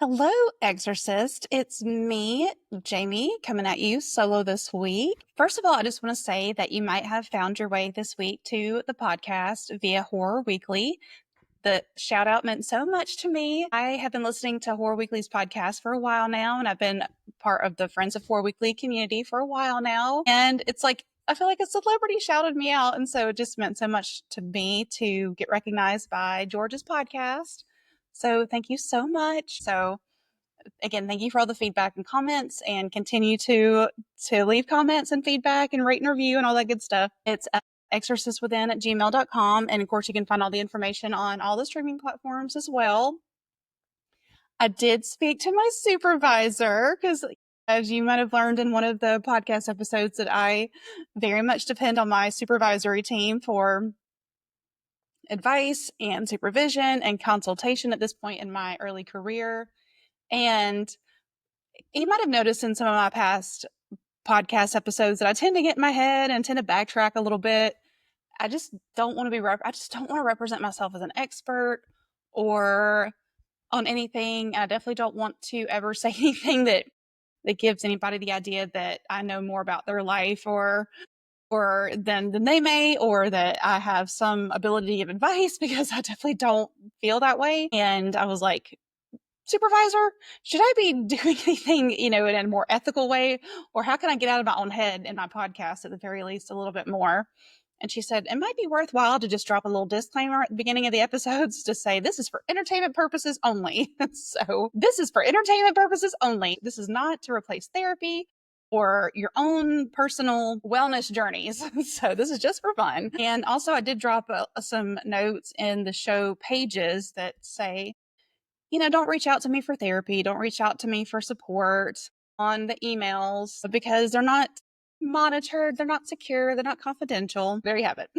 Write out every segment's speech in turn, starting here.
Hello, Exorcist. It's me, Jamie, coming at you solo this week. First of all, I just want to say that you might have found your way this week to the podcast via Horror Weekly. The shout out meant so much to me. I have been listening to Horror Weekly's podcast for a while now, and I've been part of the Friends of Horror Weekly community for a while now. And it's like, I feel like a celebrity shouted me out. And so it just meant so much to me to get recognized by George's podcast. So thank you so much. So again, thank you for all the feedback and comments, and continue to leave comments and feedback and rate and review and all that good stuff. It's exorcistwithin@gmail.com. And of course, you can find all the information on all the streaming platforms as well. I did speak to my supervisor because, as you might have learned in one of the podcast episodes, that I very much depend on my supervisory team for advice and supervision and consultation at this point in my early career. And you might have noticed in some of my past podcast episodes that I tend to get in my head and tend to backtrack a little bit. I just don't want to I just don't want to represent myself as an expert or on anything. I definitely don't want to ever say anything that gives anybody the idea that I know more about their life or than they may, or that I have some ability to give advice, because I definitely don't feel that way. And I was like, supervisor, should I be doing anything, in a more ethical way? Or how can I get out of my own head in my podcast at the very least a little bit more? And she said, it might be worthwhile to just drop a little disclaimer at the beginning of the episodes to say, this is for entertainment purposes only. So this is for entertainment purposes only. This is not to replace therapy or your own personal wellness journeys. So this is just for fun. And also I did drop some notes in the show pages that say, don't reach out to me for therapy. Don't reach out to me for support on the emails, because they're not monitored, they're not secure, they're not confidential. There you have it.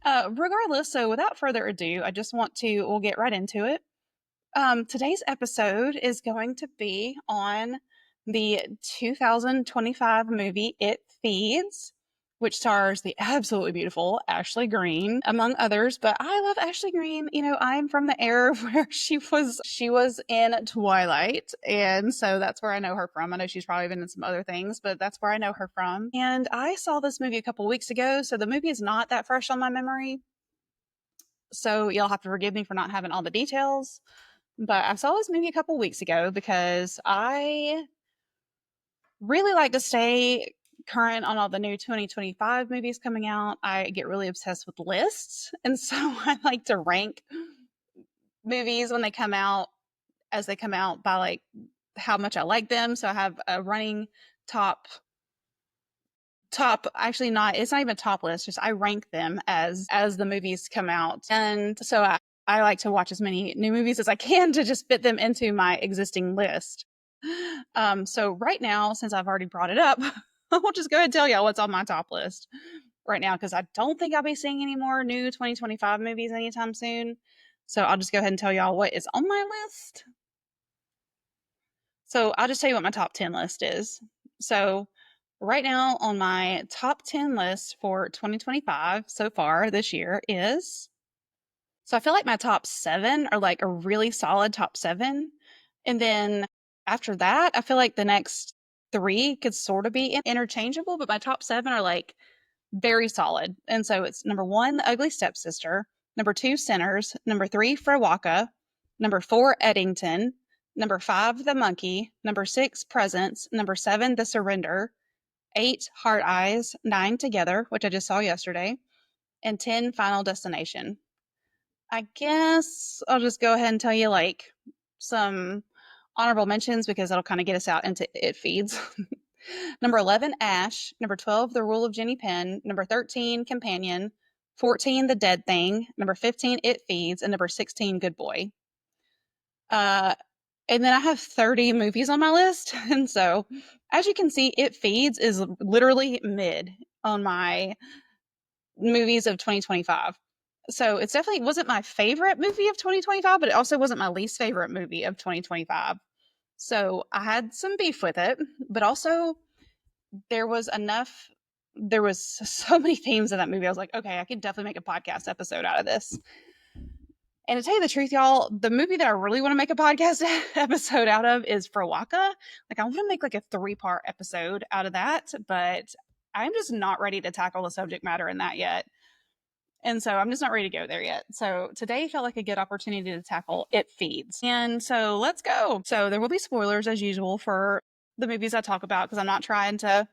Regardless, so without further ado, we'll get right into it. Today's episode is going to be on the 2025 movie It Feeds, which stars the absolutely beautiful Ashley Greene, among others. But I love Ashley Greene. I'm from the era where she was in Twilight, and so that's where I know her from. I know she's probably been in some other things, but that's where I know her from. And I saw this movie a couple weeks ago, so the movie is not that fresh on my memory. So you'll have to forgive me for not having all the details. But I saw this movie a couple weeks ago because I really like to stay current on all the new 2025 movies coming out. I get really obsessed with lists. And so I like to rank movies when they come out, as they come out, by like how much I like them. So I have a running top actually, not, it's not even a top list, just I rank them as the movies come out. And so I like to watch as many new movies as I can to just fit them into my existing list. So right now, since I've already brought it up, I'll just go ahead and tell y'all what's on my top list right now, because I don't think I'll be seeing any more new 2025 movies anytime soon. So I'll just go ahead and tell y'all what is on my list. So I'll just tell you what my top 10 list is. So right now on my top 10 list for 2025 so far this year is, so I feel like my top 7 are like a really solid top 7. And then after that, I feel like the next 3 could sort of be interchangeable, but my top 7 are like very solid. And so it's number 1, The Ugly Stepsister; number 2, Sinners; number 3, Frewaka; number 4, Eddington; number 5, The Monkey; number 6, Presence; number 7, The Surrender; 8, Heart Eyes; 9, Together, which I just saw yesterday; and 10, Final Destination. I guess I'll just go ahead and tell you like some honorable mentions, because that'll kind of get us out into It Feeds. Number 11, Ash; number 12, The Rule of Jenny Penn; number 13, Companion; 14, The Dead Thing; number 15, It Feeds; and number 16, Good Boy. And then I have 30 movies on my list. And so, as you can see, It Feeds is literally mid on my movies of 2025. So it's definitely wasn't my favorite movie of 2025, but it also wasn't my least favorite movie of 2025. So I had some beef with it, but also there was so many themes in that movie. I was like, okay, I could definitely make a podcast episode out of this. And to tell you the truth, y'all, the movie that I really want to make a podcast episode out of is Frowaka. Like, I want to make like a 3-part episode out of that, but I'm just not ready to tackle the subject matter in that yet. And so I'm just not ready to go there yet. So today felt like a good opportunity to tackle It Feeds. And so let's go. So there will be spoilers as usual for the movies I talk about, because I'm not trying to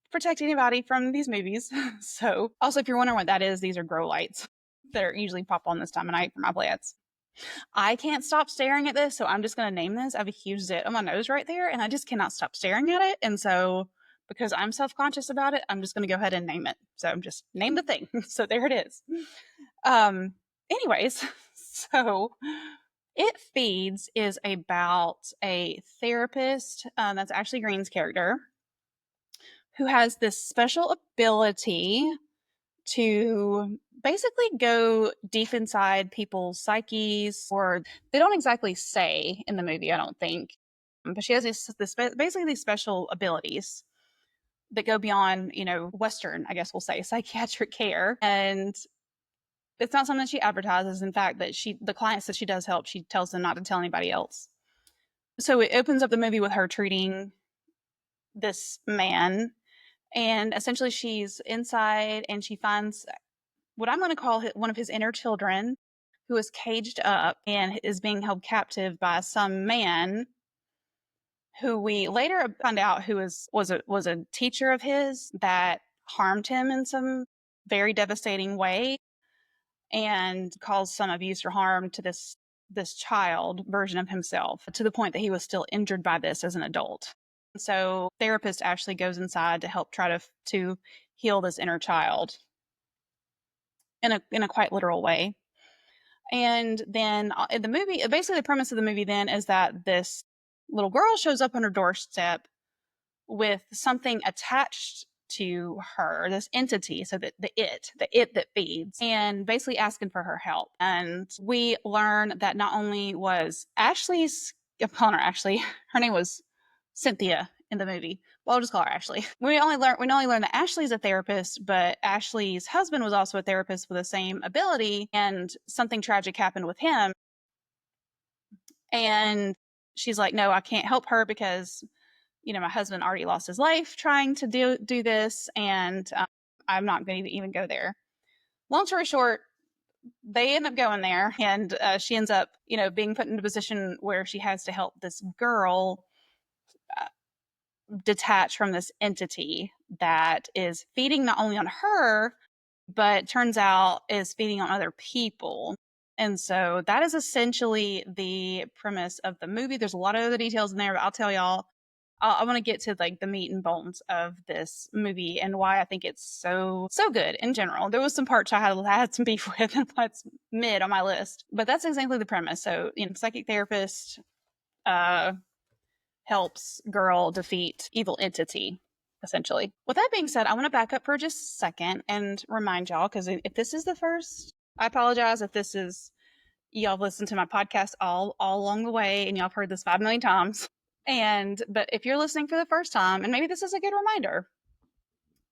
protect anybody from these movies. So also, if you're wondering what that is, these are grow lights that are usually pop on this time of night for my plants. I can't stop staring at this, so I'm just going to name this. I have a huge zit on my nose right there, and I just cannot stop staring at it. And so, because I'm self-conscious about it, I'm just going to go ahead and name it. So I'm just name the thing. So there it is. Anyways, so It Feeds is about a therapist, that's Ashley Greene's character, who has this special ability to basically go deep inside people's psyches, or they don't exactly say in the movie, I don't think, but she has basically these special abilities that go beyond, Western, I guess we'll say, psychiatric care. And it's not something she advertises. In fact, that the clients that she does help, she tells them not to tell anybody else. So it opens up the movie with her treating this man, and essentially she's inside and she finds what I'm going to call one of his inner children, who is caged up and is being held captive by some man who we later find out who was a teacher of his that harmed him in some very devastating way and caused some abuse or harm to this child version of himself, to the point that he was still injured by this as an adult. So therapist Ashley goes inside to help try to heal this inner child in a quite literal way. And then in the movie, basically the premise of the movie then is that this little girl shows up on her doorstep with something attached to her, this entity, so that the it that feeds, and basically asking for her help. And we learn that not only was I'm calling her Ashley, her name was Cynthia in the movie. Well, I'll just call her Ashley. We not only learn that Ashley's a therapist, but Ashley's husband was also a therapist with the same ability, and something tragic happened with him. And she's like, no, I can't help her because, my husband already lost his life trying to do this, and I'm not going to even go there. Long story short, they end up going there, and she ends up, being put in a position where she has to help this girl detach from this entity that is feeding not only on her, but turns out is feeding on other people. And so that is essentially the premise of the movie. There's a lot of other details in there, but I'll tell y'all, I want to get to like the meat and bones of this movie and why I think it's so good in general. There was some parts I had some beef with, and that's mid on my list, but that's exactly the premise. So, psychic therapist helps girl defeat evil entity, essentially. With that being said, I want to back up for just a second and remind y'all, because if this is the first, I apologize if this is, y'all have listened to my podcast all along the way and y'all have heard this 5 million times. But if you're listening for the first time, and maybe this is a good reminder,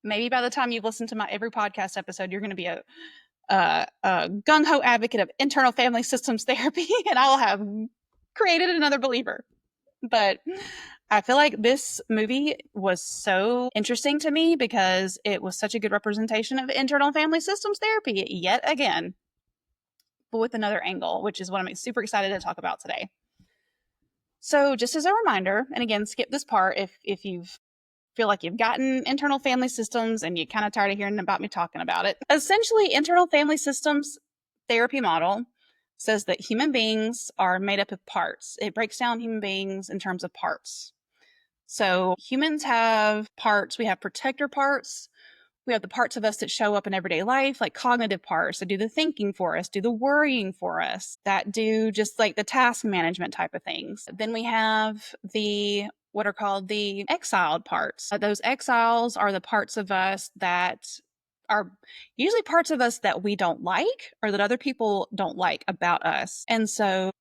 maybe by the time you've listened to my every podcast episode, you're going to be a gung-ho advocate of internal family systems therapy, and I'll have created another believer. But I feel like this movie was so interesting to me because it was such a good representation of internal family systems therapy yet again, but with another angle, which is what I'm super excited to talk about today. So just as a reminder, and again, skip this part if you feel like you've gotten internal family systems and you're kind of tired of hearing about me talking about it. Essentially, internal family systems therapy model says that human beings are made up of parts. It breaks down human beings in terms of parts. So humans have parts. We have protector parts. We have the parts of us that show up in everyday life, like cognitive parts that do the thinking for us, do the worrying for us, that do just like the task management type of things. Then we have what are called the exiled parts. Those exiles are the parts of us that are usually parts of us that we don't like or that other people don't like about us. And so,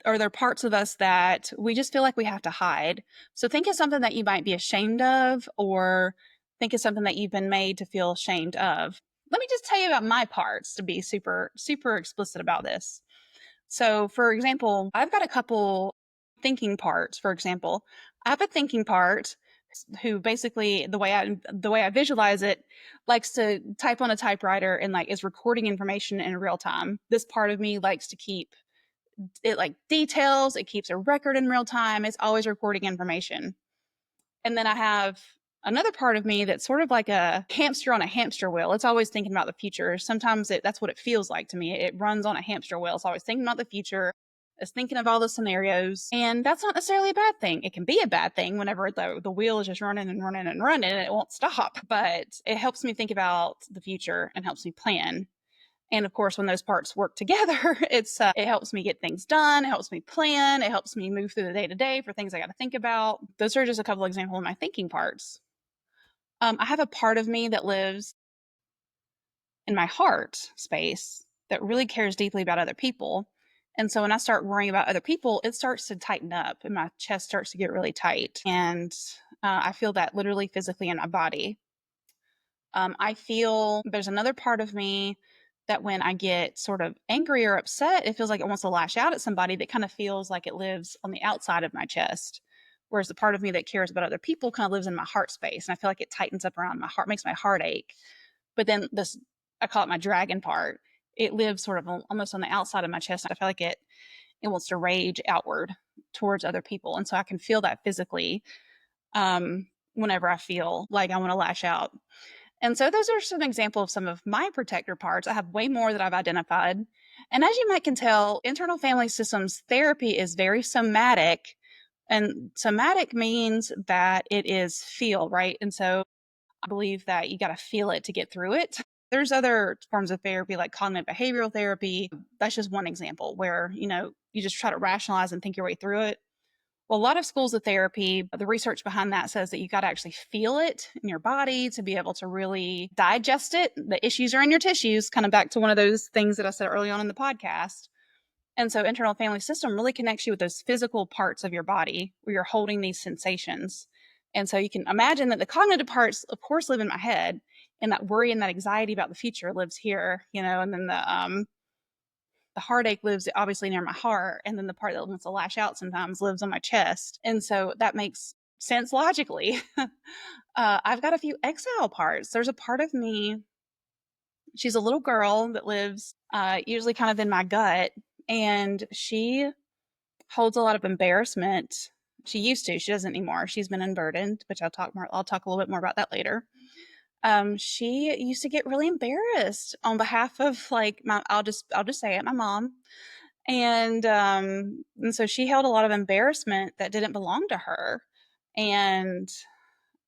or they're parts of us that we just feel like we have to hide. So think of something that you might be ashamed of, or think of something that you've been made to feel ashamed of. let me just tell you about my parts to be super, super explicit about this. So, for example, I've got a couple thinking parts. For example, I have a thinking part who basically the way I visualize it likes to type on a typewriter and like is recording information in real time. This part of me likes to keep it like details, it keeps a record in real time, it's always recording information. And then I have another part of me that's sort of like a hamster on a hamster wheel. It's always thinking about the future. Sometimes that's what it feels like to me. It runs on a hamster wheel. It's always thinking about the future. It's thinking of all the scenarios. And that's not necessarily a bad thing. It can be a bad thing whenever the wheel is just running and running and running and it won't stop. But it helps me think about the future and helps me plan. And of course, when those parts work together, it helps me get things done. It helps me plan. It helps me move through the day to day for things I got to think about. Those are just a couple of examples of my thinking parts. I have a part of me that lives in my heart space that really cares deeply about other people. And so when I start worrying about other people, it starts to tighten up and my chest starts to get really tight. And I feel that literally physically in my body. I feel there's another part of me that when I get sort of angry or upset, it feels like it wants to lash out at somebody that kind of feels like it lives on the outside of my chest. Whereas the part of me that cares about other people kind of lives in my heart space. And I feel like it tightens up around my heart, makes my heart ache. But then this, I call it my dragon part. It lives sort of almost on the outside of my chest. I feel like it wants to rage outward towards other people. And so I can feel that physically whenever I feel like I want to lash out. And so those are some examples of some of my protector parts. I have way more that I've identified. And as you might can tell, internal family systems therapy is very somatic. And somatic means that it is feel, right? And so I believe that you got to feel it to get through it. There's other forms of therapy like cognitive behavioral therapy. That's just one example where, you just try to rationalize and think your way through it. Well, a lot of schools of therapy, the research behind that says that you got to actually feel it in your body to be able to really digest it. The issues are in your tissues, kind of back to one of those things that I said early on in the podcast. And so internal family system really connects you with those physical parts of your body where you're holding these sensations. And so you can imagine that the cognitive parts, of course, live in my head, and that worry and that anxiety about the future lives here, and then the heartache lives obviously near my heart, and then the part that wants to lash out sometimes lives on my chest. And so that makes sense logically. I've got a few exile parts. There's a part of me, she's a little girl that lives usually kind of in my gut, and she holds a lot of embarrassment. She used to, she doesn't anymore. She's been unburdened, which I'll talk a little bit more about that later. She used to get really embarrassed on behalf of like I'll just say it, my mom. And so she held a lot of embarrassment that didn't belong to her. And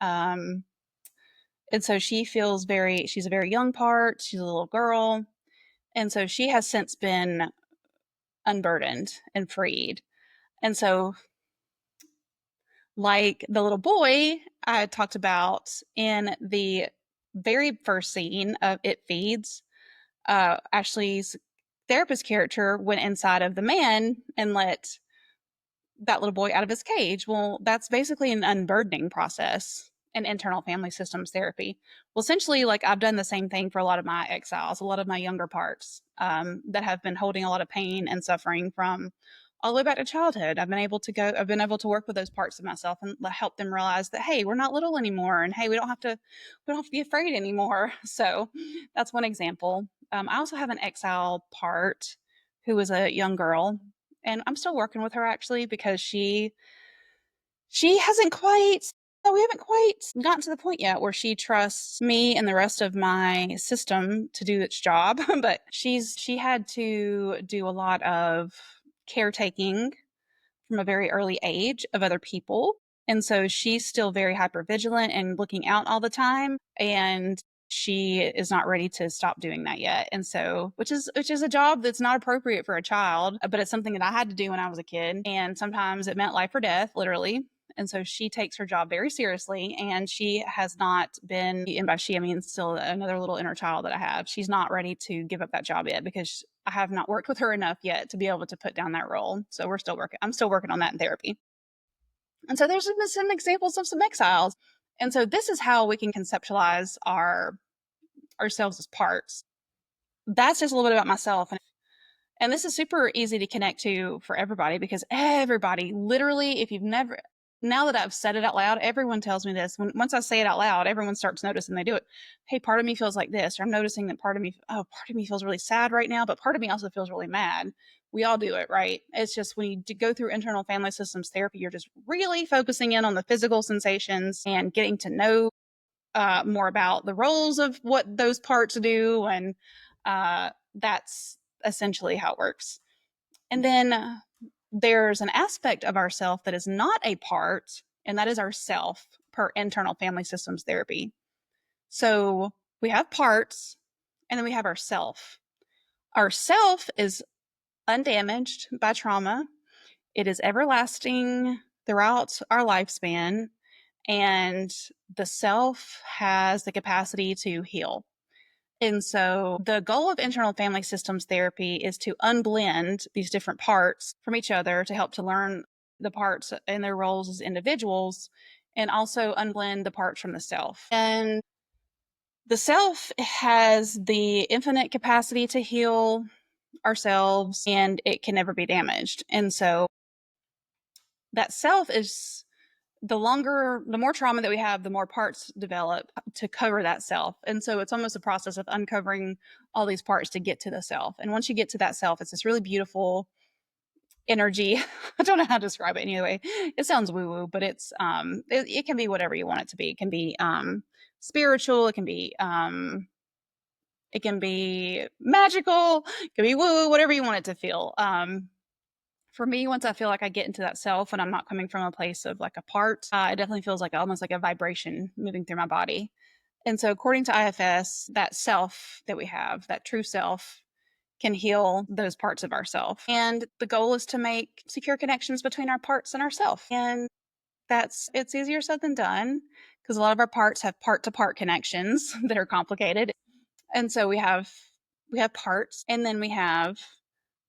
um and so she's a very young part, she's a little girl. And so she has since been unburdened and freed. And so like the little boy I talked about in the very first scene of It Feeds, Ashley's therapist character went inside of the man and let that little boy out of his cage. Well, that's basically an unburdening process in internal family systems therapy. Well, essentially, like I've done the same thing for a lot of my exiles, a lot of my younger parts that have been holding a lot of pain and suffering from all the way back to childhood. I've been able to work with those parts of myself and help them realize that, hey, we're not little anymore. And hey, we don't have to be afraid anymore. So that's one example. I also have an exile part who was a young girl, and I'm still working with her actually because she hasn't quite we haven't quite gotten to the point yet where she trusts me and the rest of my system to do its job. But she had to do a lot of caretaking from a very early age of other people. And so she's still very hyper vigilant and looking out all the time. And she is not ready to stop doing that yet. And so, which is a job that's not appropriate for a child, but it's something that I had to do when I was a kid. And sometimes it meant life or death, literally. And so she takes her job very seriously, and she has not been, and by she, I mean still another little inner child that I have. She's not ready to give up that job yet because I have not worked with her enough yet to be able to put down that role. So I'm still working on that in therapy. And so there's been some examples of some exiles. And so this is how we can conceptualize our ourselves as parts. That's just a little bit about myself. And this is super easy to connect to for everybody, because everybody, literally, if you've never, now that I've said it out loud, everyone tells me this. Once I say it out loud, everyone starts noticing they do it. Hey, part of me feels like this, or I'm noticing that part of me feels really sad right now, but part of me also feels really mad. We all do it, right? It's just when you go through internal family systems therapy, you're just really focusing in on the physical sensations and getting to know more about the roles of what those parts do. And that's essentially how it works. And then there's an aspect of ourself that is not a part, and that is our self per internal family systems therapy. So we have parts, and then we have our self. Our self is undamaged by trauma. It is everlasting throughout our lifespan, and the self has the capacity to heal. And so the goal of internal family systems therapy is to unblend these different parts from each other to help to learn the parts and their roles as individuals, and also unblend the parts from the self. And the self has the infinite capacity to heal ourselves, and it can never be damaged. And so that self is, the more trauma that we have, the more parts develop to cover that self. And so it's almost a process of uncovering all these parts to get to the self. And once you get to that self, it's this really beautiful energy. I don't know how to describe it anyway. It sounds woo woo, but it can be whatever you want it to be. It can be spiritual. It can be magical. It can be woo, whatever you want it to feel. For me, once I feel like I get into that self and I'm not coming from a place of like a part, it definitely feels like almost like a vibration moving through my body. And so, according to IFS, that self that we have, that true self, can heal those parts of ourself. And the goal is to make secure connections between our parts and ourself. And it's easier said than done, because a lot of our parts have part to part connections that are complicated. And so we have parts, and then we have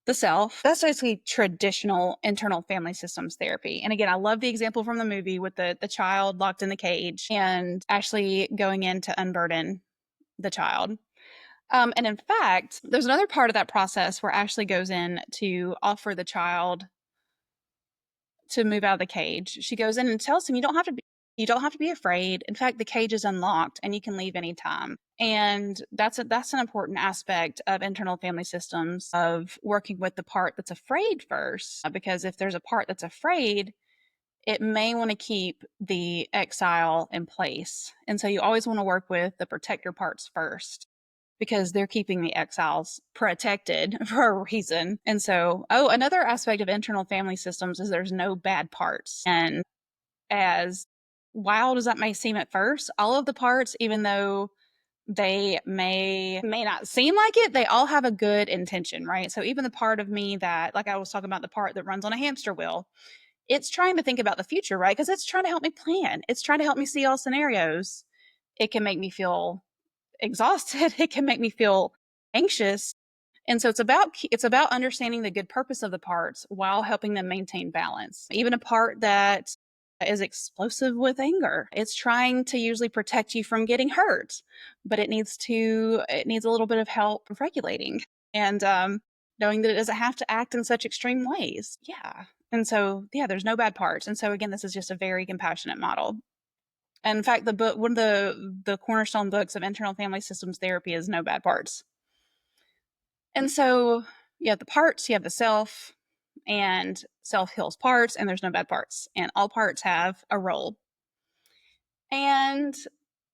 the self. That's basically traditional internal family systems therapy. And again, I love the example from the movie with the child locked in the cage and Ashley going in to unburden the child. And in fact, there's another part of that process where Ashley goes in to offer the child to move out of the cage. She goes in and tells him, you don't have to be afraid. In fact, the cage is unlocked and you can leave anytime. And that's an important aspect of internal family systems, of working with the part that's afraid first. Because if there's a part that's afraid, it may want to keep the exile in place. And so you always want to work with the protector parts first, because they're keeping the exiles protected for a reason. And so, another aspect of internal family systems is there's no bad parts. And as wild as that may seem at first, all of the parts, even though they may not seem like it, they all have a good intention, right? So even the part of me that, like I was talking about, the part that runs on a hamster wheel, it's trying to think about the future, right? Because it's trying to help me plan. It's trying to help me see all scenarios. It can make me feel exhausted. It can make me feel anxious. And so it's about understanding the good purpose of the parts while helping them maintain balance. Even a part that is explosive with anger, it's trying to usually protect you from getting hurt, but it needs a little bit of help regulating, and knowing that it doesn't have to act in such extreme ways. Yeah. And so, yeah, there's no bad parts. And so again, this is just a very compassionate model. And in fact, the book, one of the cornerstone books of internal family systems therapy, is No Bad Parts. And so you have the parts, you have the self, and self heals parts, and there's no bad parts. And all parts have a role. And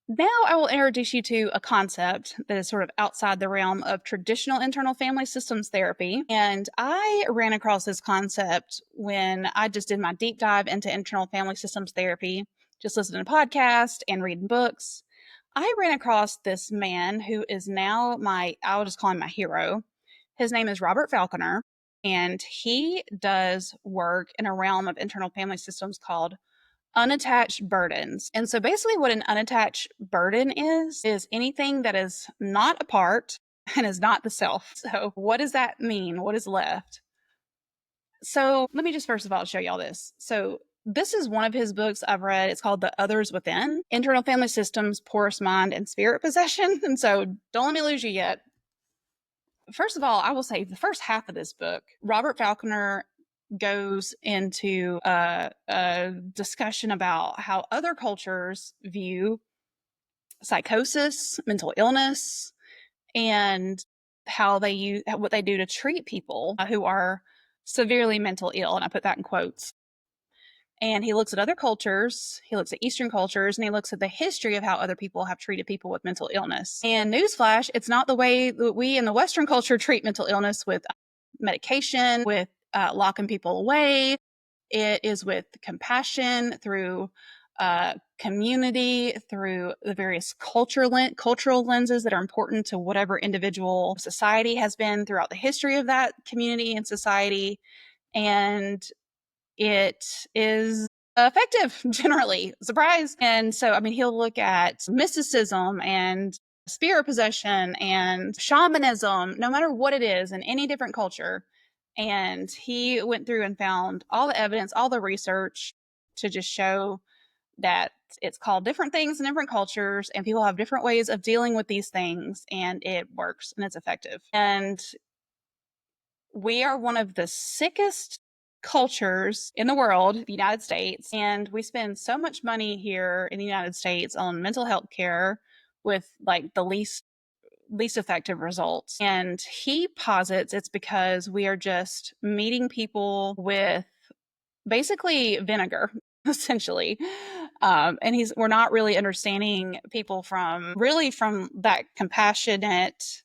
now I will introduce you to a concept that is sort of outside the realm of traditional internal family systems therapy. And I ran across this concept when I just did my deep dive into internal family systems therapy, just listening to podcasts and reading books. I ran across this man who is now I'll just call him my hero. His name is Robert Falconer, and he does work in a realm of internal family systems called unattached burdens. And so basically what an unattached burden is anything that is not a part and is not the self. So what does that mean? What is left? So let me just first of all show y'all this. So this is one of his books I've read. It's called The Others Within: Internal Family Systems, Porous Mind, and Spirit Possession. And so don't let me lose you yet. First of all, I will say the first half of this book, Robert Falconer goes into a discussion about how other cultures view psychosis, mental illness, and how they use what they do to treat people who are severely mental ill. And I put that in quotes. And he looks at other cultures, he looks at Eastern cultures, and he looks at the history of how other people have treated people with mental illness. And newsflash, it's not the way that we in the Western culture treat mental illness, with medication, with locking people away. It is with compassion, through community, through the various cultural lenses that are important to whatever individual society has been throughout the history of that community and society. And it is effective generally. Surprise. And so, I mean, he'll look at mysticism and spirit possession and shamanism, no matter what it is, in any different culture. And he went through and found all the evidence, all the research to just show that it's called different things in different cultures, and people have different ways of dealing with these things, and it works and it's effective. And we are one of the sickest cultures in the world, the United States, and we spend so much money here in the United States on mental health care with like the least effective results. And he posits it's because we are just meeting people with basically vinegar, essentially. And we're not really understanding people from that compassionate,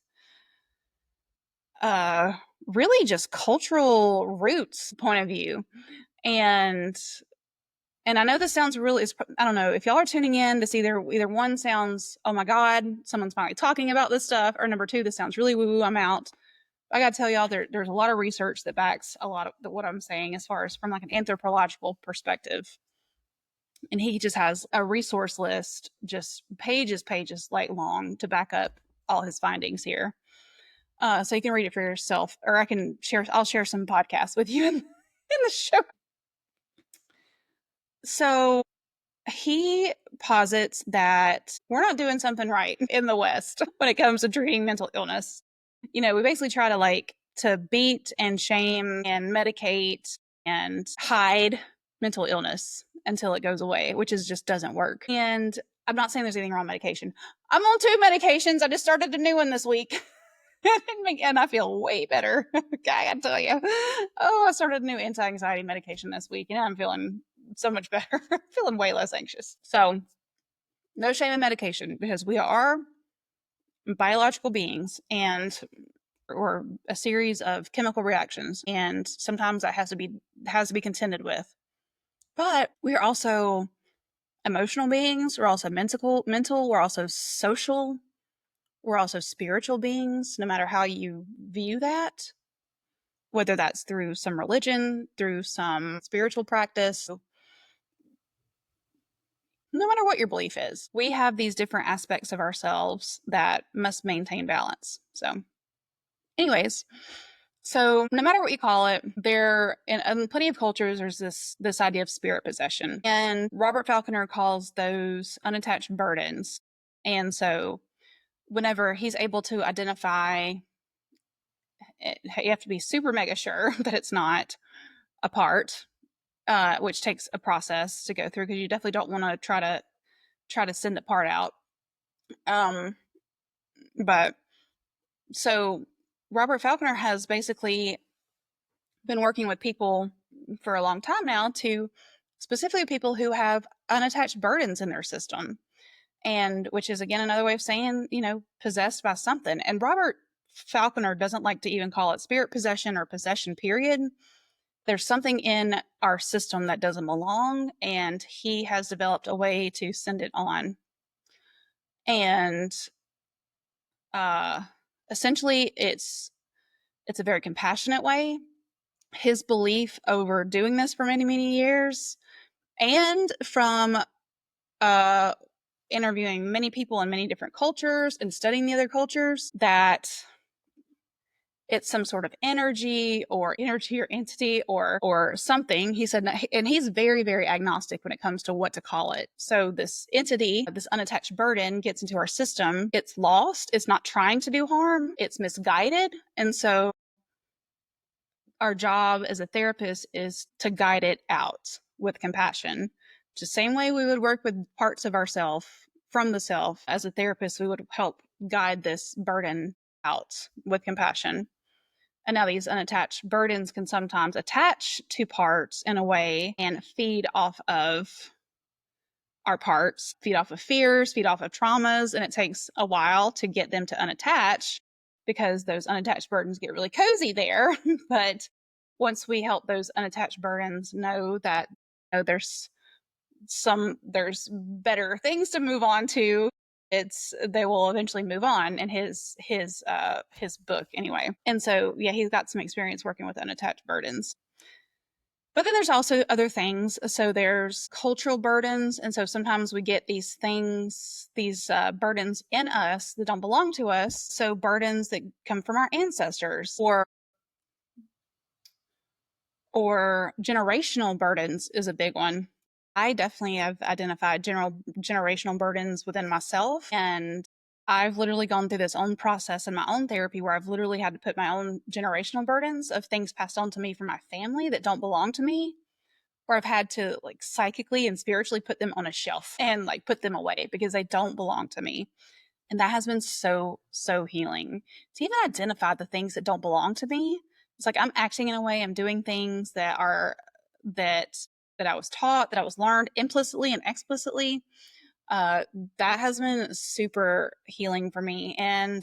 really just cultural roots point of view. And I know this sounds really, I don't know if y'all are tuning in, this either one sounds, oh my God, someone's finally talking about this stuff, or number two, this sounds really woo woo, I'm out. I gotta tell y'all, there's a lot of research that backs a lot of what I'm saying, as far as from like an anthropological perspective. And he just has a resource list, just pages like long, to back up all his findings here. So you can read it for yourself, or I'll share some podcasts with you in the show. So he posits that we're not doing something right in the West when it comes to treating mental illness. We basically try to beat and shame and medicate and hide mental illness until it goes away, which just doesn't work. And I'm not saying there's anything wrong with medication. I'm on 2 medications. I just started a new one this week. And I feel way better. I gotta tell you. Oh, I started a new anti-anxiety medication this week, and I'm feeling so much better. Feeling way less anxious. So, no shame in medication, because we are biological beings, and or a series of chemical reactions, and sometimes that has to be contended with. But we are also emotional beings. We're also mental. We're also social. We're also spiritual beings, no matter how you view that, whether that's through some religion, through some spiritual practice. No matter what your belief is, we have these different aspects of ourselves that must maintain balance. So, anyways, so no matter what you call it, in plenty of cultures, there's this idea of spirit possession. And Robert Falconer calls those unattached burdens. And so whenever he's able to identify it, you have to be super mega sure that it's not a part, which takes a process to go through, because you definitely don't want to try to send the part out. But so Robert Falconer has basically been working with people for a long time now, to specifically people who have unattached burdens in their system, and which is again another way of saying, possessed by something. And Robert Falconer doesn't like to even call it spirit possession or possession, period. There's something in our system that doesn't belong, and he has developed a way to send it on. And essentially it's a very compassionate way. His belief over doing this for many, many years, and from interviewing many people in many different cultures and studying the other cultures, that it's some sort of energy or entity or something. He said, and he's very, very agnostic when it comes to what to call it. So this entity, this unattached burden, gets into our system. It's lost. It's not trying to do harm. It's misguided. And so our job as a therapist is to guide it out with compassion. The same way we would work with parts of ourself from the self, as a therapist, we would help guide this burden out with compassion. And now these unattached burdens can sometimes attach to parts in a way and feed off of our parts, feed off of fears, feed off of traumas. And it takes a while to get them to unattach because those unattached burdens get really cozy there. But once we help those unattached burdens know that there's better things to move on to, they will eventually move on in his book anyway. And so yeah, he's got some experience working with unattached burdens. But then there's also other things. So there's cultural burdens. And so sometimes we get these things, these burdens in us that don't belong to us. So burdens that come from our ancestors, or generational burdens is a big one. I definitely have identified generational burdens within myself. And I've literally gone through this own process in my own therapy where I've literally had to put my own generational burdens of things passed on to me from my family that don't belong to me, where I've had to like psychically and spiritually put them on a shelf and like put them away because they don't belong to me. And that has been so, so healing to even identify the things that don't belong to me. It's like I'm acting in a way, I'm doing things that I was taught, that I was learned implicitly and explicitly. That has been super healing for me. And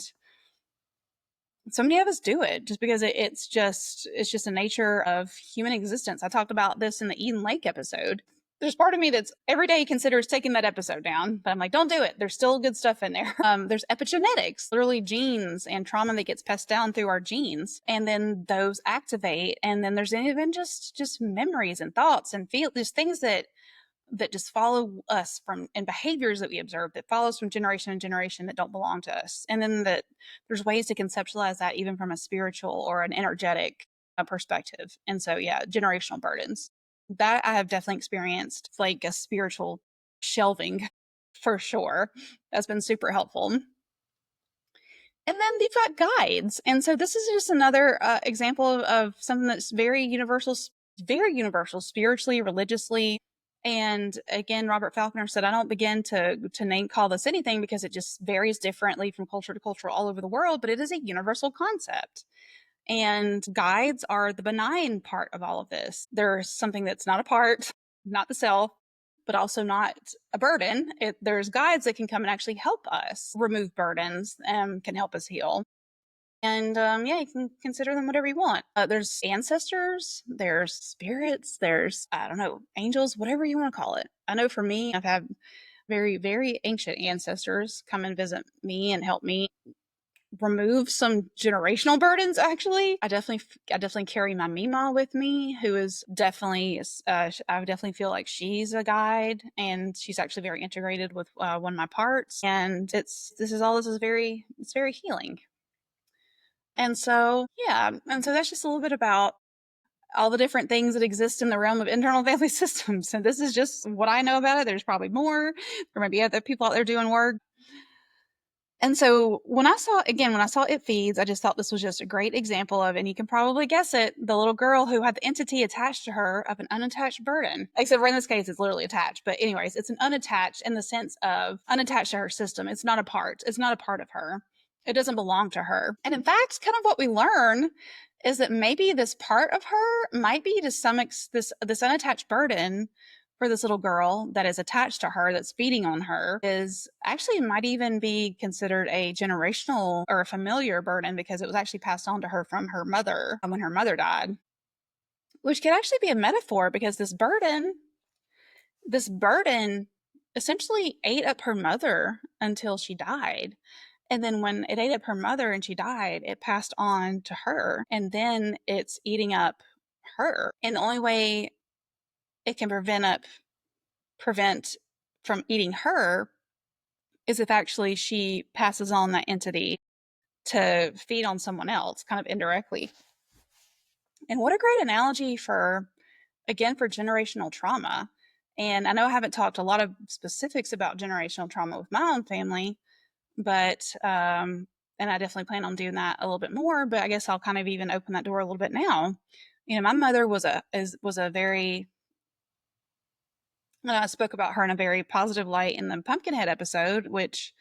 so many of us do it just because it's just a nature of human existence. I talked about this in the Eden Lake episode. There's part of me that's every day considers taking that episode down, but I'm like, don't do it. There's still good stuff in there. There's epigenetics, literally genes and trauma that gets passed down through our genes, and then those activate. And then there's even just memories and thoughts and there's things that just follow us from, and behaviors that we observe that follows from generation to generation that don't belong to us. And then that there's ways to conceptualize that even from a spiritual or an energetic perspective. And so, yeah, generational burdens that I have definitely experienced, like a spiritual shelving for sure. That's been super helpful. And then you've got guides. And so this is just another example of something that's very universal, spiritually, religiously. And again, Robert Falconer said, I don't begin to name call this anything because it just varies differently from culture to culture all over the world, but it is a universal concept. And guides are the benign part of all of this. There's something that's not a part, not the self, but also not a burden. There's guides that can come and actually help us remove burdens and can help us heal. And yeah, you can consider them whatever you want. There's ancestors, there's spirits, there's, I don't know, angels, whatever you want to call it. I know for me, I've had very, very ancient ancestors come and visit me and help me remove some generational burdens. Actually, I definitely carry my Mima with me, who is definitely I definitely feel like she's a guide, and she's actually very integrated with one of my parts. And it's very healing. And so, yeah, and so that's just a little bit about all the different things that exist in the realm of internal family systems. And this is just what I know about it. There's probably more. There might be other people out there doing work. And so when I saw It Feeds, I just thought this was just a great example of, and you can probably guess it, the little girl who had the entity attached to her of an unattached burden. Except for in this case, it's literally attached. But anyways, it's an unattached in the sense of unattached to her system. It's not a part. It's not a part of her. It doesn't belong to her. And in fact, kind of what we learn is that maybe this part of her might be to some this unattached burden for this little girl that is attached to her, that's feeding on her, is actually might even be considered a generational or a familiar burden because it was actually passed on to her from her mother when her mother died, which could actually be a metaphor because this burden essentially ate up her mother until she died. And then when it ate up her mother and she died, it passed on to her. And then it's eating up her. And the only way it can prevent from eating her is if actually she passes on that entity to feed on someone else, kind of indirectly. And what a great analogy for, again, for generational trauma. And I know I haven't talked a lot of specifics about generational trauma with my own family, but and I definitely plan on doing that a little bit more. But I guess I'll kind of even open that door a little bit now. My mother was a very, I spoke about her in a very positive light in the Pumpkinhead episode, which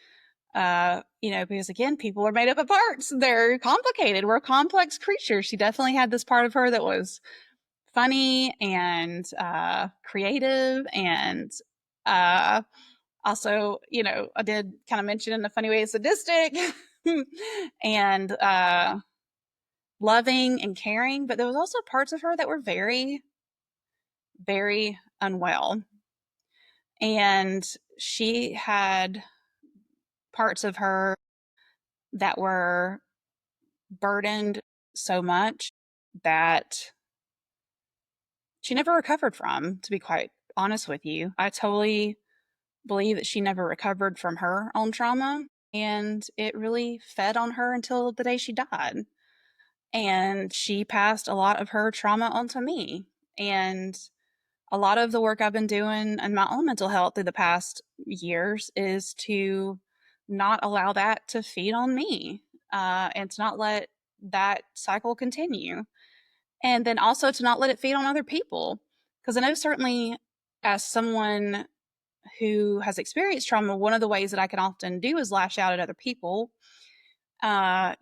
because again, people are made up of parts. They're complicated. We're complex creatures. She definitely had this part of her that was funny and creative, and also, I did kind of mention in a funny way, sadistic, and loving and caring. But there was also parts of her that were very, very unwell, and she had parts of her that were burdened so much that she never recovered from, to be quite honest with you. I totally believe that she never recovered from her own trauma, and it really fed on her until the day she died. And she passed a lot of her trauma onto me. And a lot of the work I've been doing in my own mental health through the past years is to not allow that to feed on me, and to not let that cycle continue. And then also to not let it feed on other people. Because I know, certainly, as someone who has experienced trauma, one of the ways that I can often do is lash out at other people, or,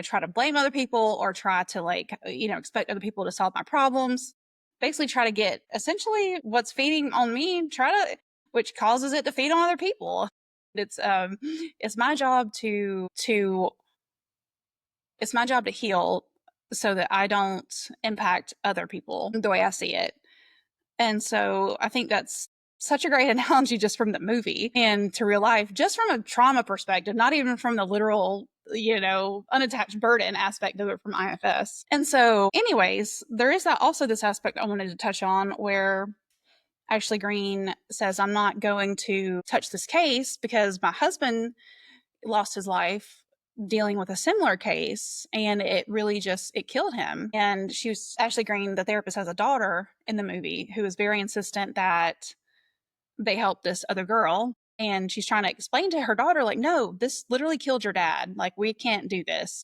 try to blame other people, or try to, like, expect other people to solve my problems. Basically try to get essentially what's feeding on me, which causes it to feed on other people. It's my job to it's my job to heal so that I don't impact other people the way I see it. And so I think that's such a great analogy just from the movie and to real life, just from a trauma perspective, not even from the literal, unattached burden aspect of it from IFS. And so, anyways, there is also this aspect I wanted to touch on where Ashley Green says, I'm not going to touch this case because my husband lost his life dealing with a similar case, and it really just it killed him. And she was Ashley Green, the therapist, has a daughter in the movie who is very insistent that they help this other girl, and she's trying to explain to her daughter, like, no, this literally killed your dad, like, we can't do this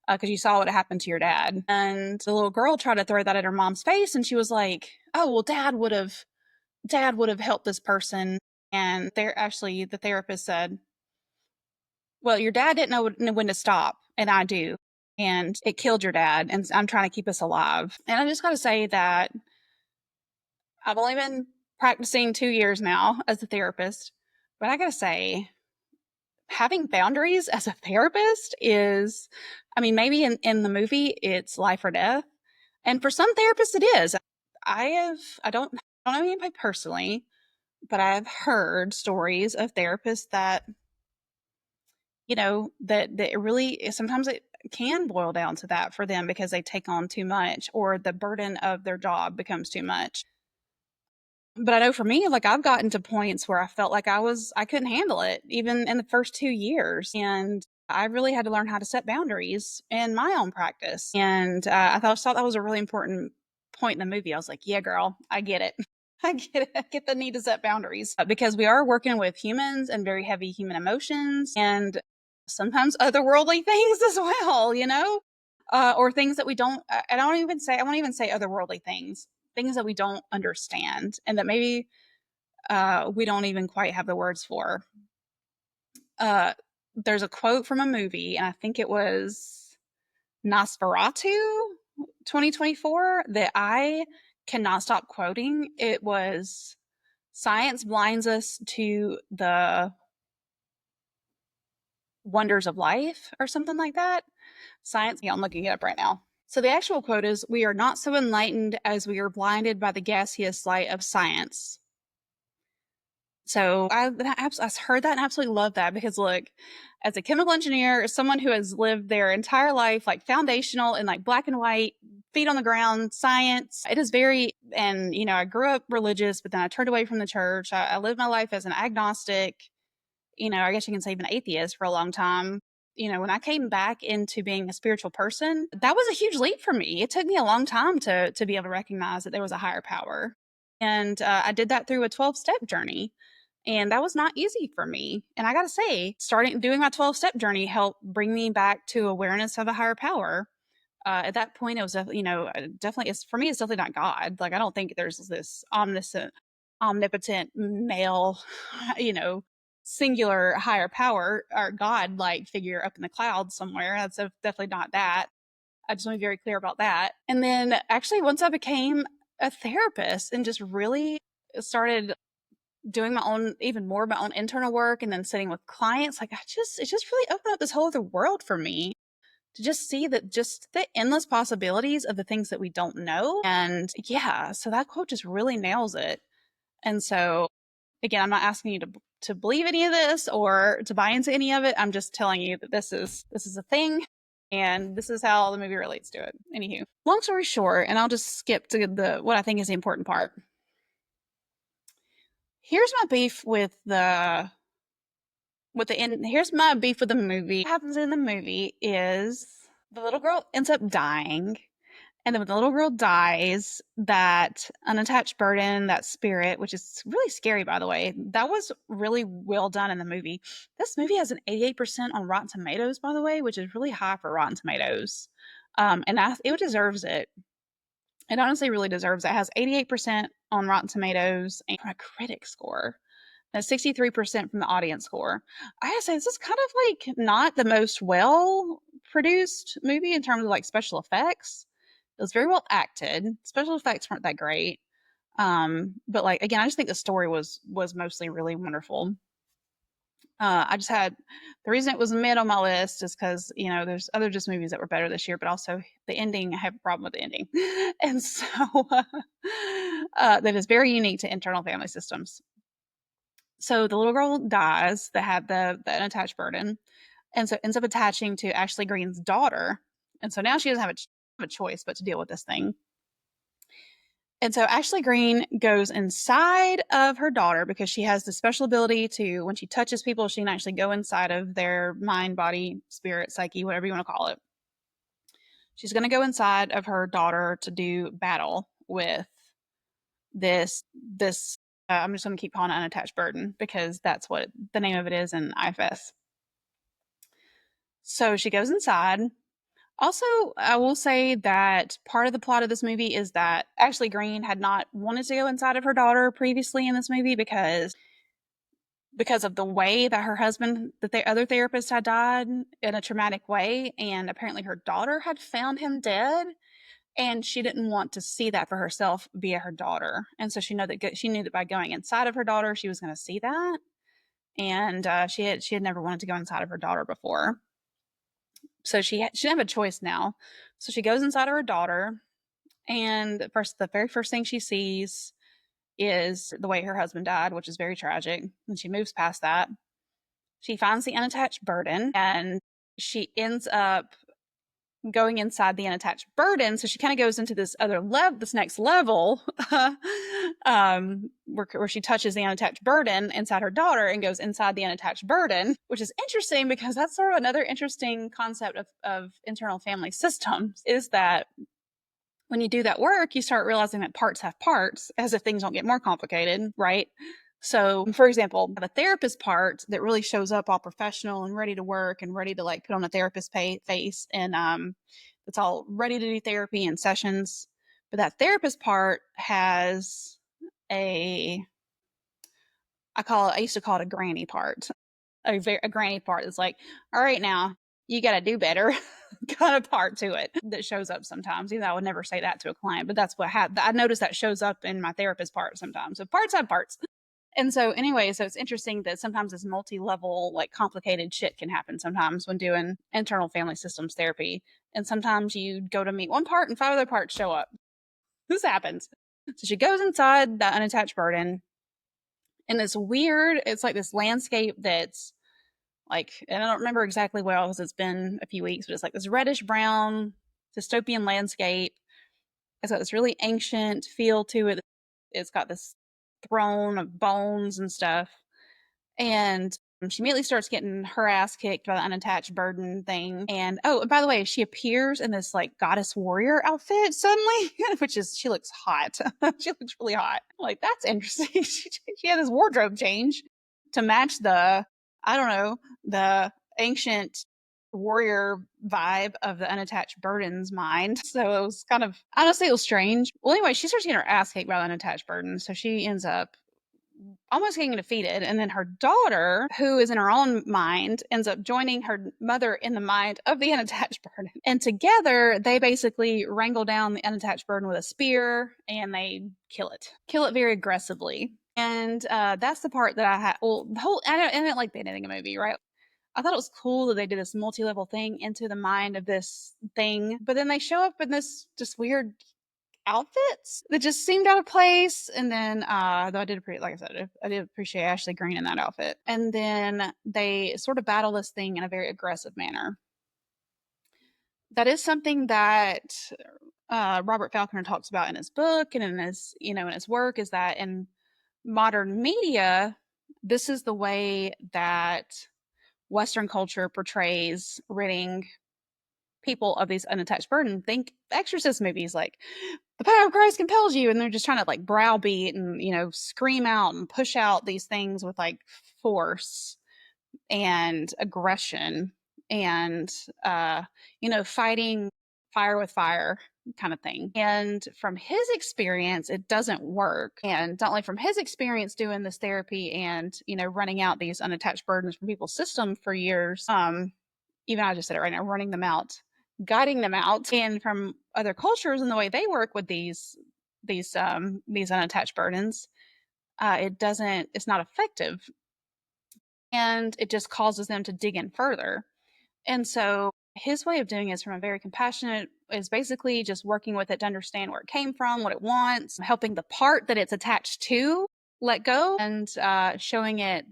because you saw what happened to your dad. And the little girl tried to throw that at her mom's face, and she was like, oh, well, dad would have helped this person. And the therapist said, well, your dad didn't know when to stop, and I do. And it killed your dad, and I'm trying to keep us alive. And I just got to say that I've only been practicing 2 years now as a therapist, but I got to say, having boundaries as a therapist is, I mean, maybe in the movie it's life or death. And for some therapists it is. I don't know anybody personally, but I've heard stories of therapists that that it really sometimes it can boil down to that for them because they take on too much or the burden of their job becomes too much. But I know for me, like, I've gotten to points where I felt like I couldn't handle it even in the first 2 years. And I really had to learn how to set boundaries in my own practice. And I thought that was a really important point in the movie. I was like, yeah, girl, I get it. I get it. I get the need to set boundaries because we are working with humans and very heavy human emotions and sometimes otherworldly things as well, or things that we don't, I won't even say otherworldly things that we don't understand and that maybe we don't even quite have the words for. There's a quote from a movie, and I think it was Nosferatu 2024 that I cannot stop quoting. It was, science blinds us to the wonders of life or something like that. Science, yeah, I'm looking it up right now. So the actual quote is, we are not so enlightened as we are blinded by the gaseous light of science. So I heard that and absolutely love that because, look, as a chemical engineer, as someone who has lived their entire life like foundational and like black and white, feet on the ground, science, it is very, and I grew up religious, but then I turned away from the church. I lived my life as an agnostic, I guess you can say even atheist for a long time. when I came back into being a spiritual person, that was a huge leap for me. It took me a long time to be able to recognize that there was a higher power. And I did that through a 12-step journey. And that was not easy for me. And I got to say, starting doing my 12-step journey helped bring me back to awareness of a higher power. At that point, it was, definitely, for me, it's definitely not God. Like, I don't think there's this omnipotent male, you know, singular higher power or God like figure up in the clouds somewhere. That's definitely not that. I just want to be very clear about that. And then actually, once I became a therapist and just really started doing my own, even more of my own internal work and then sitting with clients, like it just really opened up this whole other world for me to just see that just the endless possibilities of the things that we don't know. And yeah, so that quote just really nails it. And so again, I'm not asking you to believe any of this or to buy into any of it. I'm just telling you that this is a thing and this is how the movie relates to it. Anywho, long story short, and I'll just skip to the what I think is the important part. Here's my beef with the end. Here's my beef with the movie. What happens in the movie is the little girl ends up dying. And then when the little girl dies, that unattached burden, that spirit, which is really scary, by the way, that was really well done in the movie. This movie has an 88% on Rotten Tomatoes, by the way, which is really high for Rotten Tomatoes. And it deserves it. It honestly really deserves it. It has 88% on Rotten Tomatoes and a critic score. And 63% from the audience score. I gotta say, this is kind of like not the most well produced movie in terms of like special effects. It was very well acted. Special effects weren't that great. But like again, I just think the story was mostly really wonderful. I just had the reason it was mid on my list is because there's other just movies that were better this year, but also the ending. I have a problem with the ending, and so that is very unique to internal family systems. So the little girl dies that had the unattached burden, and so ends up attaching to Ashley Green's daughter, and so now she doesn't have a choice but to deal with this thing. And so Ashley Green goes inside of her daughter because she has the special ability to, when she touches people, she can actually go inside of their mind, body, spirit, psyche, whatever you want to call it. She's going to go inside of her daughter to do battle with this. I'm just going to keep calling it unattached burden because that's what the name of it is in IFS. So she goes inside. Also, I will say that part of the plot of this movie is that Ashley Green had not wanted to go inside of her daughter previously in this movie because of the way that her husband, that the other therapist had died in a traumatic way, and apparently her daughter had found him dead, and she didn't want to see that for herself via her daughter, and so she knew that by going inside of her daughter, she was going to see that, and she had never wanted to go inside of her daughter before. So she didn't have a choice now. So she goes inside of her daughter, and the very first thing she sees is the way her husband died, which is very tragic. And she moves past that. She finds the unattached burden, and she ends up going inside the unattached burden. So she kind of goes into this next level, where she touches the unattached burden inside her daughter and goes inside the unattached burden, which is interesting because that's sort of another interesting concept of internal family systems is that when you do that work, you start realizing that parts have parts as if things don't get more complicated, right? So, for example, I have a therapist part that really shows up all professional and ready to work and ready to like put on a therapist face and it's all ready to do therapy and sessions. But that therapist part has I used to call it a granny part. A granny part is like, all right, now you got to do better kind of part to it that shows up sometimes. Even though I would never say that to a client, but that's what I noticed that shows up in my therapist part sometimes. So parts have parts. And so anyway, so it's interesting that sometimes this multi-level, like complicated shit can happen sometimes when doing internal family systems therapy. And sometimes you go to meet one part and 5 other parts show up. This happens. So she goes inside that unattached burden. And it's like this landscape that's like, and I don't remember exactly well because it's been a few weeks, but it's like this reddish brown dystopian landscape. It's got this really ancient feel to it. It's got this throne of bones and stuff. And She immediately starts getting her ass kicked by the unattached burden thing. And oh, and by the way, she appears in this like goddess warrior outfit suddenly, which is she looks hot. She looks really hot. Like, that's interesting. She had this wardrobe change to match the, I don't know, the ancient warrior vibe of the unattached burden's mind. So it was kind of, honestly, it was strange. Well, anyway, she starts getting her ass kicked by the unattached burden. So she ends up almost getting defeated. And then her daughter, who is in her own mind, ends up joining her mother in the mind of the unattached burden. And together, they basically wrangle down the unattached burden with a spear and they kill it very aggressively. And that's the part that I had. Well, I didn't like the ending of the movie, right? I thought it was cool that they did this multi-level thing into the mind of this thing, but then they show up in this just weird outfits that just seemed out of place. And then, though I did appreciate, like I said, I did appreciate Ashley Greene in that outfit. And then they sort of battle this thing in a very aggressive manner. That is something that Robert Falconer talks about in his book and in his work, is that in modern media, this is the way that Western culture portrays ridding people of these unattached burden. Think exorcist movies, like the power of Christ compels you, and they're just trying to like browbeat and scream out and push out these things with like force and aggression and fighting fire with fire kind of thing. And from his experience, it doesn't work. And not only from his experience doing this therapy and running out these unattached burdens from people's system for years, even I just said it right now, running them out, guiding them out, and from other cultures and the way they work with these unattached burdens, it's not effective, and it just causes them to dig in further. And so his way of doing it is from a very compassionate, is basically just working with it to understand where it came from, what it wants, helping the part that it's attached to let go, and showing it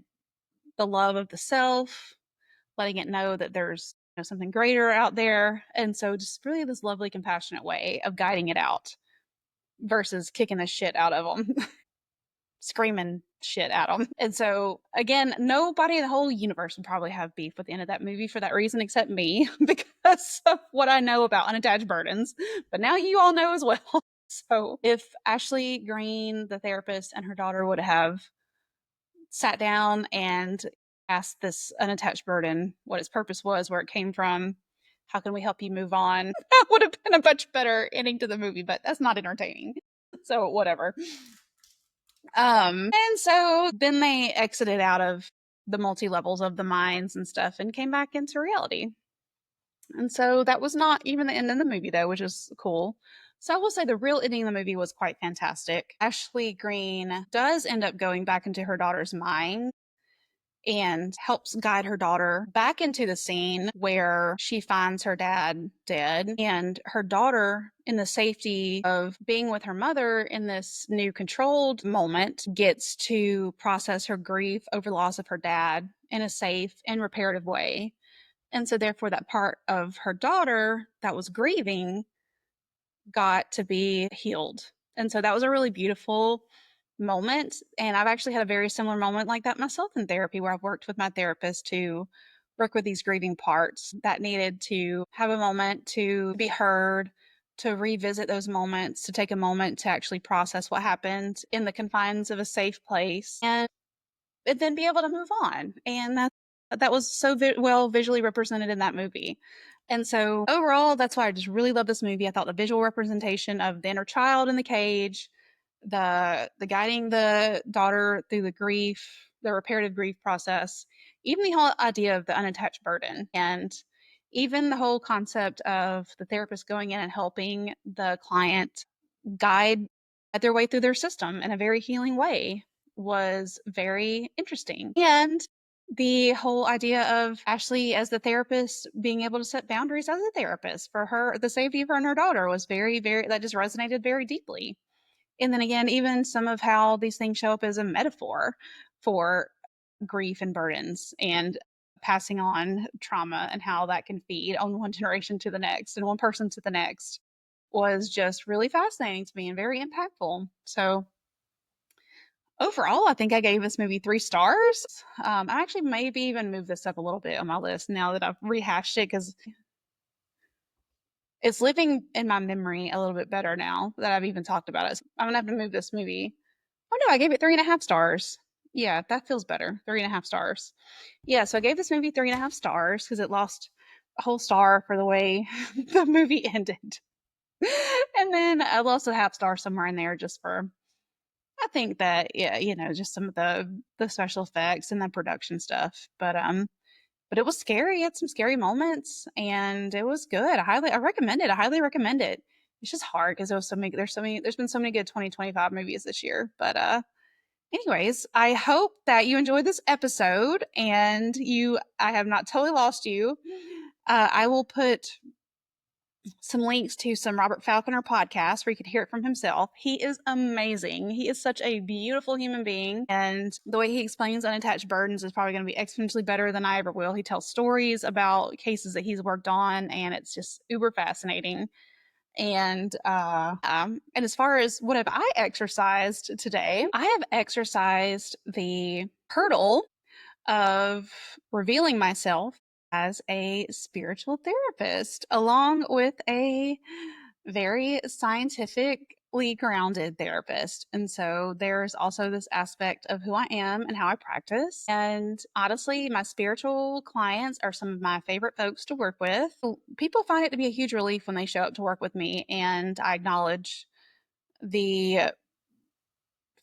the love of the self, letting it know that there's something greater out there. And so just really this lovely, compassionate way of guiding it out versus kicking the shit out of them, screaming shit at them. And so, again, nobody in the whole universe would probably have beef with the end of that movie for that reason except me, because of what I know about unattached burdens. But now you all know as well. So if Ashley Greene, the therapist, and her daughter would have sat down and asked this unattached burden what its purpose was, where it came from, how can we help you move on, that would have been a much better ending to the movie, but that's not entertaining. So whatever. And so then they exited out of the multi-levels of the minds and stuff and came back into reality. And so that was not even the end of the movie, though, which is cool. So I will say the real ending of the movie was quite fantastic. Ashley Greene does end up going back into her daughter's mind and helps guide her daughter back into the scene where she finds her dad dead, and her daughter, in the safety of being with her mother in this new controlled moment, gets to process her grief over the loss of her dad in a safe and reparative way. And so therefore that part of her daughter that was grieving got to be healed. And so that was a really beautiful moment. And I've actually had a very similar moment like that myself in therapy, where I've worked with my therapist to work with these grieving parts that needed to have a moment to be heard, to revisit those moments, to take a moment to actually process what happened in the confines of a safe place, and then be able to move on. And that was so well visually represented in that movie. And so overall, that's why I just really love this movie. I thought the visual representation of the inner child in the cage, the guiding the daughter through the grief, the reparative grief process, even the whole idea of the unattached burden, and even the whole concept of the therapist going in and helping the client guide their way through their system in a very healing way was very interesting. And the whole idea of Ashley as the therapist being able to set boundaries as a therapist for her, the safety of her and her daughter, was very, very, that just resonated very deeply. And then again, even some of how these things show up as a metaphor for grief and burdens and passing on trauma, and how that can feed on one generation to the next and one person to the next, was just really fascinating to me and very impactful. So overall, I think I gave this movie 3 stars. I actually maybe even move this up a little bit on my list now that I've rehashed it because it's living in my memory a little bit better now that I've even talked about it. So I'm gonna have to move this movie. Oh no, I gave it 3.5 stars. Yeah, that feels better. 3.5 stars. Yeah, so I gave this movie 3.5 stars because it lost a whole star for the way the movie ended. And then I lost a half star somewhere in there just for I think that yeah, just some of the special effects and the production stuff. But it was scary. It had some scary moments and it was good. I recommend it. I highly recommend it. It's just hard because there's been so many good 2025 movies this year. But anyways, I hope that you enjoyed this episode and I have not totally lost you. I will put some links to some Robert Falconer podcasts where you could hear it from himself. He is amazing. He is such a beautiful human being. And the way he explains unattached burdens is probably going to be exponentially better than I ever will. He tells stories about cases that he's worked on, and it's just uber fascinating. And as far as what have I exercised today, I have exercised the hurdle of revealing myself as a spiritual therapist, along with a very scientifically grounded therapist. And so there's also this aspect of who I am and how I practice. And honestly, my spiritual clients are some of my favorite folks to work with. People find it to be a huge relief when they show up to work with me, and I acknowledge the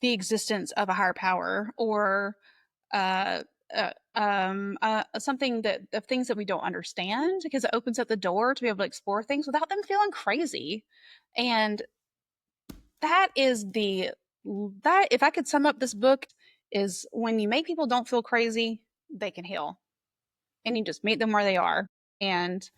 the existence of a higher power or uh, something that of things that we don't understand because it opens up the door to be able to explore things without them feeling crazy. And that is the that if I could sum up this book is when you make people don't feel crazy, they can heal. And you just meet them where they are. And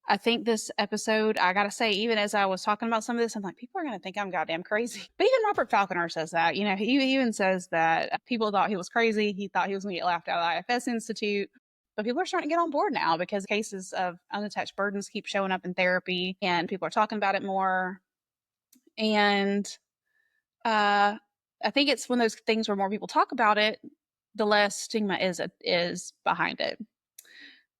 I think this episode, I gotta say, even as I was talking about some of this, I'm like, people are gonna think I'm goddamn crazy. But even Robert Falconer says that. He even says that people thought he was crazy. He thought he was gonna get laughed out of the IFS Institute. But people are starting to get on board now because cases of unattached burdens keep showing up in therapy and people are talking about it more. And I think it's one of those things where more people talk about it, the less stigma is behind it.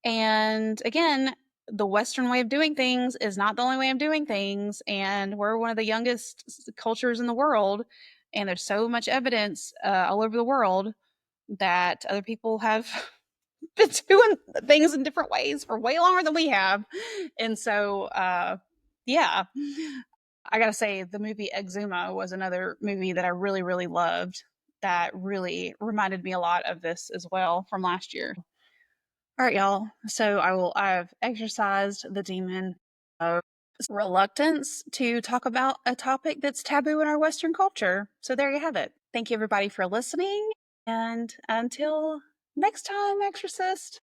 And again, the Western way of doing things is not the only way of doing things. And we're one of the youngest cultures in the world. And there's so much evidence all over the world that other people have been doing things in different ways for way longer than we have. And so, yeah, I gotta say, the movie Exuma was another movie that I really, really loved that really reminded me a lot of this as well from last year. All right, y'all. So I've exercised the demon of reluctance to talk about a topic that's taboo in our Western culture. So there you have it. Thank you everybody for listening. And until next time, Exorcist.